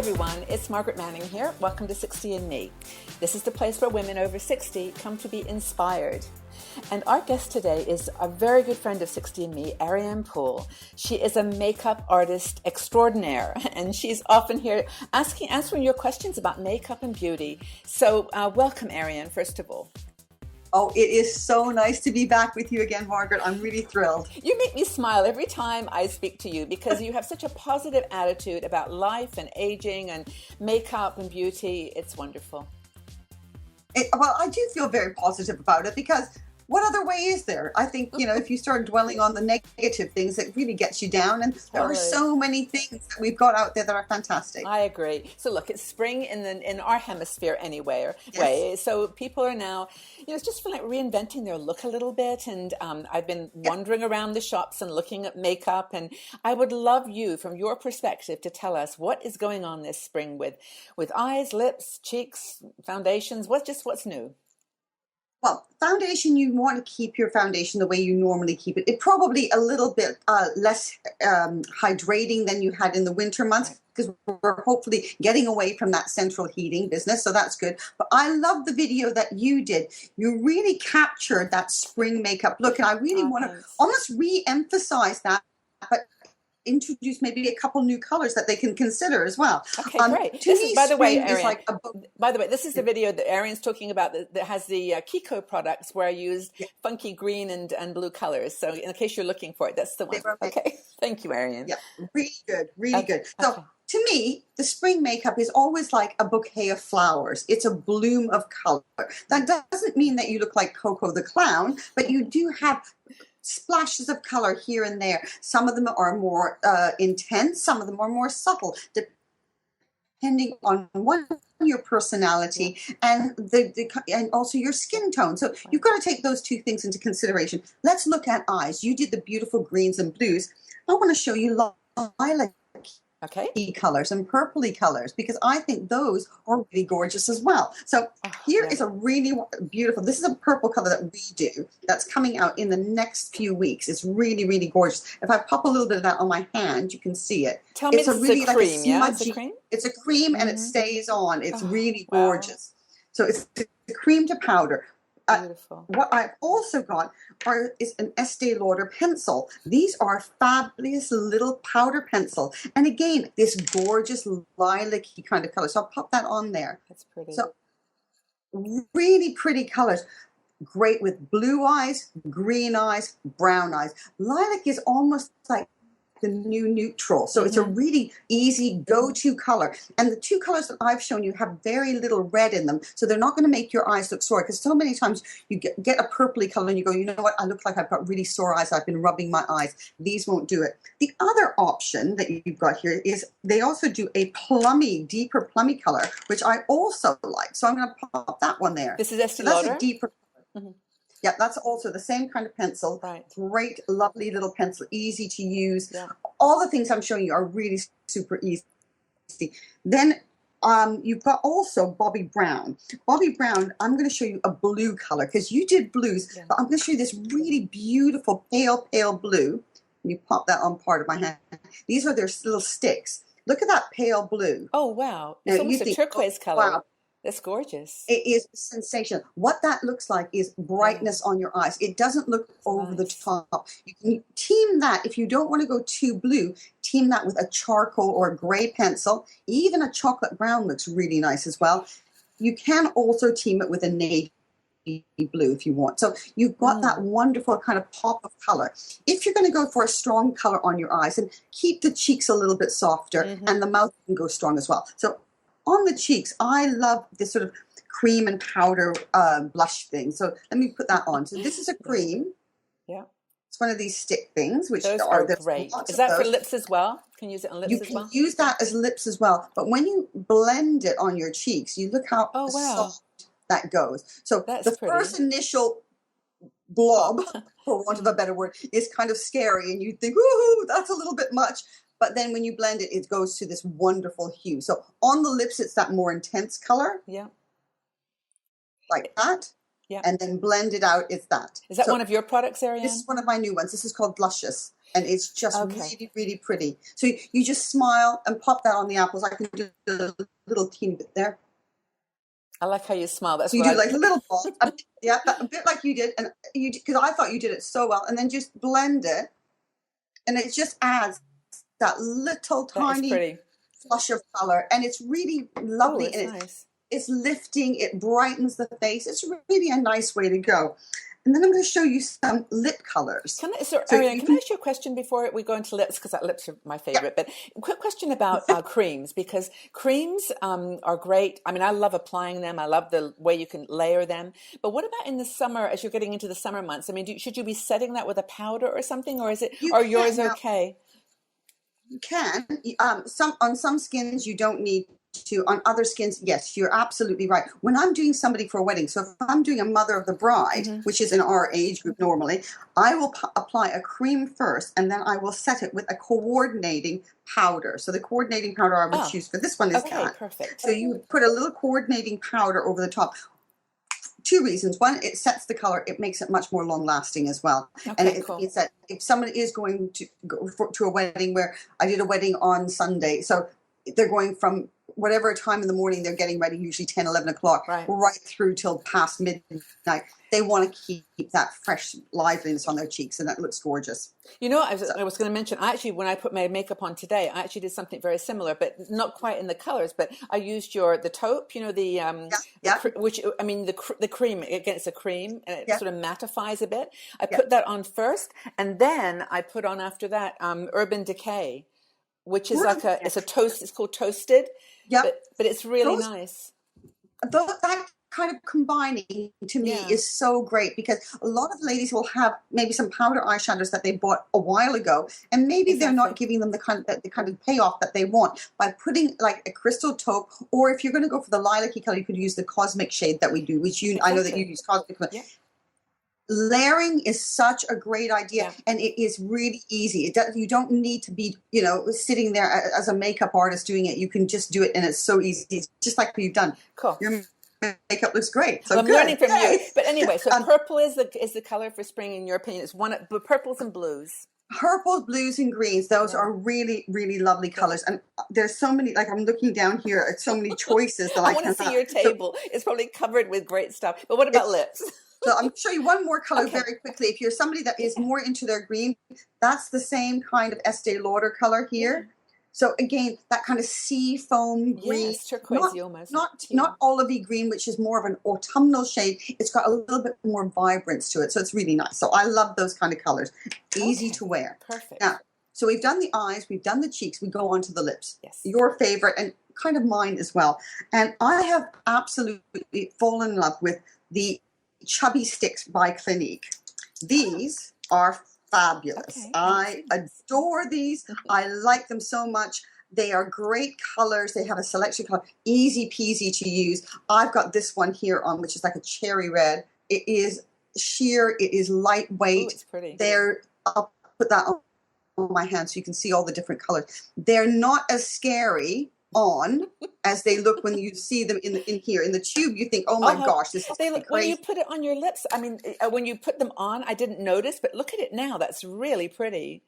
everyone, it's Margaret Manning here. Welcome to 60 and Me. This is the place where women over 60 come to be inspired. And our guest today is a very good friend of 60 and Me, Ariane. She is a makeup artist extraordinaire, and she's often here answering your questions about makeup and beauty. So welcome, Ariane, first of all. Oh, it is so nice to be back with you again, Margaret. I'm really thrilled. You make me smile every time I speak to you because you have such a positive attitude about life and aging and makeup and beauty. It's wonderful. Well, I do feel very positive about it because what other way is there? I think, if you start dwelling on the negative things, it really gets you down. And there are so many things that we've got out there that are fantastic. I agree. So look, it's spring in our hemisphere anyway. Yes. So people are now, it's just like reinventing their look a little bit. And I've been wandering around the shops and looking at makeup. And I would love you, from your perspective, to tell us what is going on this spring with eyes, lips, cheeks, foundations. What's new? Well, foundation, you want to keep your foundation the way you normally keep it. It probably a little bit less hydrating than you had in the winter months because we're hopefully getting away from that central heating business. So that's good. But I love the video that you did. You really captured that spring makeup look. And I really want to almost re-emphasize that, but introduce maybe a couple new colors that they can consider as well. Okay, great. By the way, Ariane, this is the video that Ariane's talking about that has the Kiko products where I used funky green and blue colors. So in case you're looking for it, that's the one. Okay, thank you, Ariane. Yeah, really good. So to me, the spring makeup is always like a bouquet of flowers. It's a bloom of color. That doesn't mean that you look like Coco the Clown, but you do have splashes of color here and there. Some of them are more intense. Some of them are more subtle, depending on your personality and and also your skin tone. So you've got to take those two things into consideration. Let's look at eyes. You did the beautiful greens and blues. I want to show you lilac colors and purpley colors because I think those are really gorgeous as well. So here is a really beautiful, this is a purple color that we do that's coming out in the next few weeks. It's really, really gorgeous. If I pop a little bit of that on my hand, you can see it. Tell me it's a cream, It's a cream? It's a cream and it stays on. It's really gorgeous. So it's a cream to powder. Beautiful. What I've also got is an Estee Lauder pencil. These are fabulous little powder pencil. And again, this gorgeous lilac-y kind of color. So I'll pop that on there. That's pretty. So really pretty colors. Great with blue eyes, green eyes, brown eyes. Lilac is almost like the new neutral. So it's a really easy go-to color. And the two colors that I've shown you have very little red in them. So they're not going to make your eyes look sore because so many times you get a purpley color and you go, you know what, I look like I've got really sore eyes. I've been rubbing my eyes. These won't do it. The other option that you've got here is they also do a deeper plummy color, which I also like. So I'm going to pop that one there. This is Estee Lauder? That's a deeper color. Yeah, that's also the same kind of pencil. Right. Great, lovely little pencil, easy to use. Yeah. All the things I'm showing you are really super easy. Then you've got also Bobbi Brown. Bobbi Brown, I'm going to show you a blue color because you did blues. But I'm going to show you this really beautiful pale blue. You pop that on part of my hand. These are their little sticks. Look at that pale blue. Oh, wow. It's almost a turquoise color. Wow. That's gorgeous. It is sensational. What that looks like is brightness on your eyes. It doesn't look over the top. You can team that, if you don't want to go too blue, team that with a charcoal or a gray pencil. Even a chocolate brown looks really nice as well. You can also team it with a navy blue if you want. So you've got that wonderful kind of pop of color. If you're going to go for a strong color on your eyes, and keep the cheeks a little bit softer and the mouth can go strong as well. So on the cheeks, I love this sort of cream and powder blush thing. So let me put that on. So this is a cream. Yeah. It's one of these stick things, which those are great. Is that for lips as well? Can you use it on lips as well? You can use that as lips as well. But when you blend it on your cheeks, you look how soft that goes. So the first initial blob, for want of a better word, is kind of scary. And you think, ooh, that's a little bit much. But then when you blend it, it goes to this wonderful hue. So on the lips, it's that more intense color. Yeah. Like that. Yeah. and then blend it out. It's that. Is that one of your products, This is Ariane? one of my new ones. This is called Luscious, and it's just Okay. really, really pretty. So you just smile and pop that on the apples. I can do a little teeny bit there. I like how you smile. That's So you what do like a little ball, yeah, a bit like you did, and you because I thought you did it so well, and then just blend it, and it just adds that little that is tiny pretty. flush of color, and it's really Oh, lovely, it's and nice. it's lifting, it brightens the face. It's really a nice way to go. And then I'm going to show you some lip colors. So Ariane, you can I can, ask you a question before we go into lips? Because lips are my yeah, favorite. But a quick question about creams, because creams are great. I mean, I love applying them. I love the way you can layer them. But what about in the summer, as you're getting into the summer months? I mean, should you be setting that with a powder or something, or is it, you are yours can now. okay? You can. Some on some skins you don't need to. On other skins, yes, you're absolutely right. When I'm doing somebody for a wedding, so if I'm doing a mother of the bride, Mm-hmm. which is in our age group normally, I will apply a cream first, and then I will set it with a coordinating powder. So the coordinating powder I would Oh, choose for this one is okay, that. perfect. So you put a little coordinating powder over the top. Two reasons. One, it sets the color. It makes it much more long lasting as well. And Okay, it cool. means that if somebody is going to go to a wedding, where I did a wedding on Sunday, so they're going from whatever time in the morning they're getting ready, usually 10, 11 o'clock, Right. right through till past midnight. They want to keep that fresh liveliness on their cheeks, and that looks gorgeous. You know, So, I was going to mention, actually, when I put my makeup on today, I actually did something very similar, but not quite in the colors. But I used the taupe, yeah, yeah, which I mean the cream. Again, it's a cream, and it yeah, sort of mattifies a bit. I yeah. put that on first, and then I put on after that Urban Decay, which is like it's a toast. It's called Toasted, Yep. but it's really Those nice. that kind of combining to me Yeah, is so great, because a lot of ladies will have maybe some powder eyeshadows that they bought a while ago, and maybe they're not exactly. giving them the kind of payoff that they want by putting like a crystal taupe, or if you're going to go for the lilac-y color, you could use the cosmic shade that we do, which I know that you Exactly. use cosmic. Yeah, Layering is such a great idea, yeah. and it is really easy. You don't need to be sitting there as a makeup artist doing it. You can just do it, and it's so easy. It's just like you've done. Cool. Your makeup looks great, so Well, I'm learning good. from you. Yay. But anyway, so um, purple is the color for spring in your opinion. It's one of purples and blues. Purples, blues, and greens, those Yeah. are really, really lovely colors, and there's so many. Like, I'm looking down here at so many choices that I I want to can see have. your So table. It's probably covered with great stuff. But what about it's lips? So I'm going to show you one more color Okay. very quickly. If you're somebody that is Yeah. more into their green, that's the same kind of Estee Lauder color Yeah. here. So again, that kind of sea foam green, Yes, turquoisey not almost. not olivey green, which is more of an autumnal shade. It's got a little bit more vibrance to it, so it's really nice. So I love those kind of colors. Easy Okay. to wear. Perfect. Now, so we've done the eyes, we've done the cheeks, we go on to the lips. Yes. Your favorite, and kind of mine as well. And I have absolutely fallen in love with the Chubby Sticks by Clinique. These are fabulous. Okay. I adore these. I like them so much. They are great colors. They have a selection color, easy peasy to use. I've got this one here on, which is like a cherry red. It is sheer. It is lightweight. Ooh, it's pretty. I'll put that on my hand so you can see all the different colors. They're not as scary on as they look when you see them in here in the tube. You think, oh my gosh, this is They look, when you crazy. put it on your lips. I mean, when you put them on, I didn't notice, but look at it now. That's really pretty.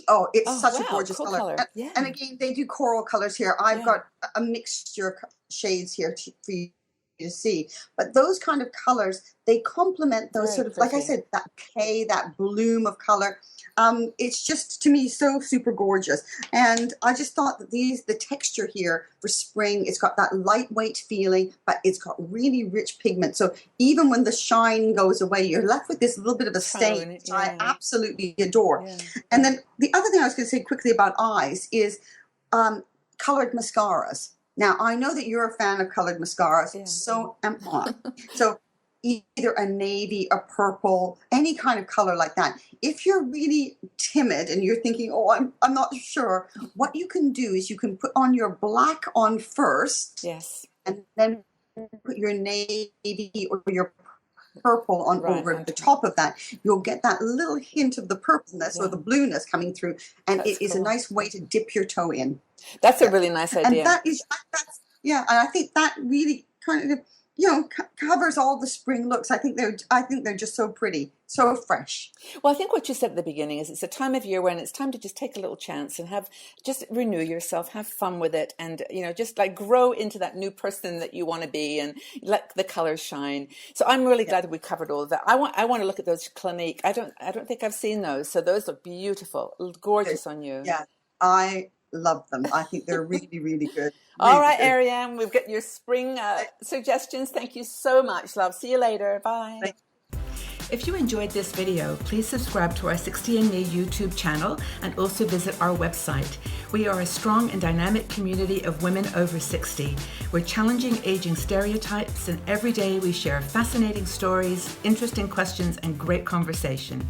Oh, it's Oh, such a wow, gorgeous cool color. color. Yeah. And again, they do coral colors here. I've Yeah. got a mixture of shades here for you to see. But those kind of colors, they complement those Very sort of, like I pretty. said, that K, that bloom of color. It's just, to me, so super gorgeous. And I just thought that the texture here for spring, it's got that lightweight feeling, but it's got really rich pigment. So even when the shine goes away, you're left with this little bit of a stain, Tone, which I yeah. absolutely adore. Yeah. And then the other thing I was going to say quickly about eyes is colored mascaras. Now, I know that you're a fan of colored mascaras, Yeah. so am I. So either a navy, a purple, any kind of color like that. If you're really timid and you're thinking, oh, I'm not sure, what you can do is you can put on your black on first, Yes. and then put your navy or your purple on Right, over on the top. top of that. You'll get that little hint of the purpleness or Yeah. the blueness coming through, and That's it is a cool. nice way to dip your toe in. That's a really nice And idea. that's, yeah, and I think that really kind of covers all the spring looks. I think they're just so pretty, so fresh. Well, I think what you said at the beginning is it's a time of year when it's time to just take a little chance and just renew yourself, have fun with it, and just like grow into that new person that you want to be, and let the colors shine. So I'm really glad that we covered all of that. I want to look at those Clinique. I don't think I've seen those, so those look beautiful, gorgeous on you. Yeah, I love them. I think they're really, really good. All right, Ariane, we've got your spring suggestions. Thank you so much, love. See you later. Bye. Bye. If you enjoyed this video, please subscribe to our 60andMe YouTube channel and also visit our website. We are a strong and dynamic community of women over 60. We're challenging aging stereotypes, and every day we share fascinating stories, interesting questions, and great conversation.